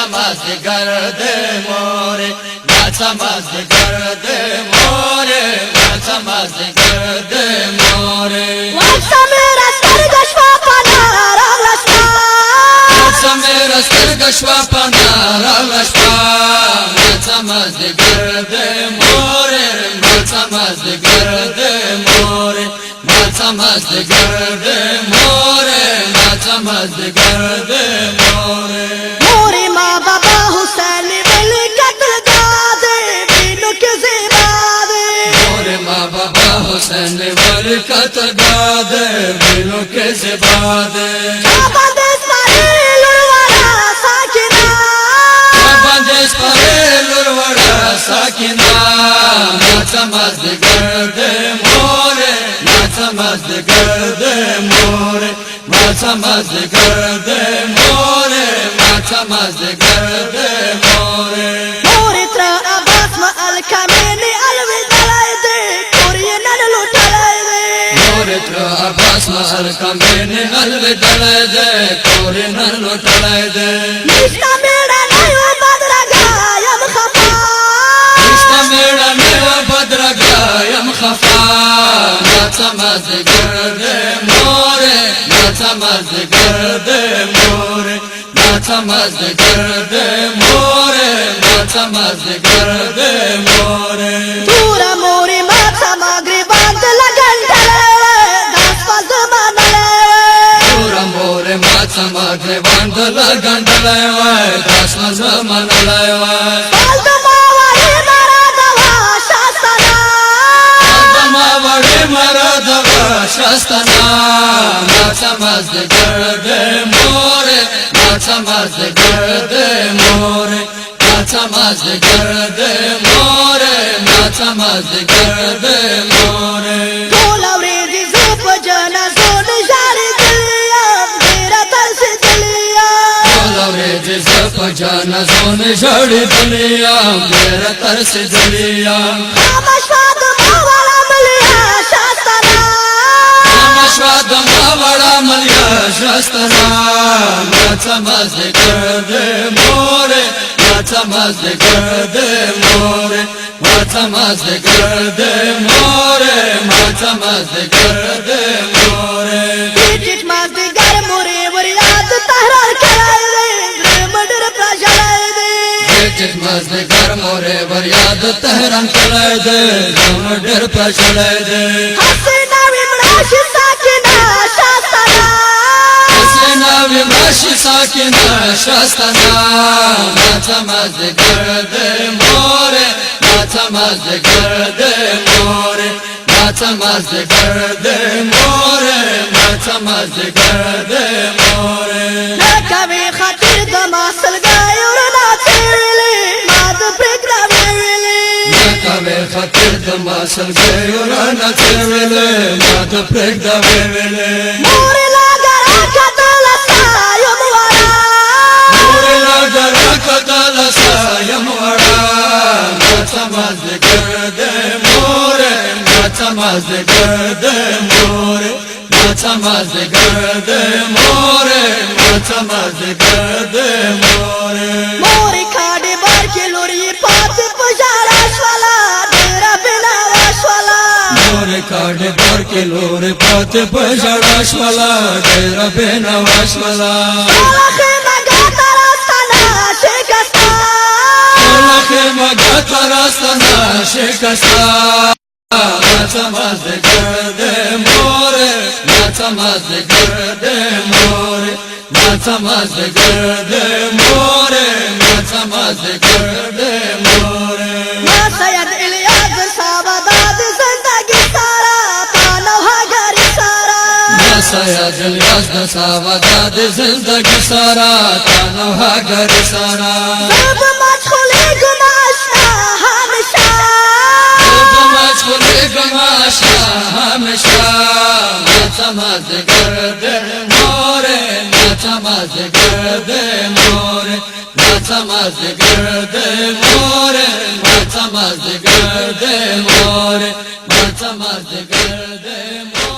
مازدیگرد موره ماتا مازدیگرد موره ماتا مازدیگرد موره واسه میرا سترگش و پناه راغلشپا واسه میرا سترگش و پناه راغلشپا ماتا مازدیگرد موره ماتا مازدیگرد موره ماتا مازدیگرد موره ماتا مازدیگرد موره موری ما بابا حسین ولی قتل داده بینو که زیباده موری ما بابا حسین ولی قتل داده بینو که زیباده چابند اسماعیل الورا ساکنا چابند اسماعیل الورا ساکنا ماتا مازدیگرد موره ماتا مازدیگرد موره ماتا مازدیگرد موره ماتا مازدیگرد موره موری ترا عباس ما الکمینی الوی دلائده کوری نن لوٹلائده موری ترا عباس ما الکمینی الوی دلائده کوری نن لوٹلائده نشتا میرا نیو بدرگا یم خفا نشتا میرا نیو بدرگا یم خفا ماتا مازدیگرد موره ماتا مازدیگرد موره ماتا مازدیگرد موره ماتا مازدیگرد موره تورا موری ماتا مغربان دلگن دلائده دست پاز منالائده تورا موری ماتا مغربان دلگن دلائده دست پاز منالائده بالدما واری مرادوا شاستانا بالدما واری مرادوا شاستانا ماتا مازدیگرد موره ماتا مازدیگرد موره ماتا مازدیگرد موره ماتا مازدیگرد موره تولا وریدی زوپ جنازو نجاری دلیم دیره ترسی دلیم تولا وریدی زوپ جنازو نجاری دلیم دیره ترسی دلیم خامش فاطمه والا ملیا شاستانا خامش فاطمه والا ملیا شاستانا ماتا مازدیگرد موره ماتا مازدیگرد موره ماتا مازدیگرد موره ماتا مازدیگرد موره بیچیت مازدیگر موری وریاد تحرار کرائده مدر پراشلائده بیچیت مازدیگر موری وریاد تحران کرائده مدر پراشلائده حسینا ومراشی ساکنا شاستانا حسینا ومراشی ساکنا شاستانا ماتا مازدیگرد موره ماتا مازدیگرد موره ماتا مازدیگرد موره ماتا مازدیگرد موره نکوی خطیر دماسل گای ورنا تیویلی ماد پرگرا ویویلی نکوی خطیر دماسل گای ورنا تیویلی ماد پرگرا ویویلی موری لاگر آکتل سایم ورا موری لاگر آکتل سایم ورا ماتا مازدیگرد موره ماتا مازدیگرد موره ماتا مازدیگرد موره ماتا مازدیگرد موره موری کاڑی بار کی لوری پات پجاراش والا دیرا بنا واش والا موری کاڑی بار کی لوری پات پجاراش والا دیرا بنا واش والا سالخی مگا تراستانا شکستا سالخی مگا تراستانا شکستا ماتا مازدیگرد موره ماتا مازدیگرد موره ماتا مازدیگرد موره ماتا مازدیگرد موره ما سید الیاس سابداد زندگی سارا تانوها گری سارا ما سید الیاس سابداد زندگی سارا تانوها گری سارا زب مشغولی گماشنا همیشا مشغولی گماشا همیشا ماتا مازدیگرد موره ماتا مازدیگرد موره ماتا مازدیگرد موره ماتا مازدیگرد موره ماتا مازدیگرد موره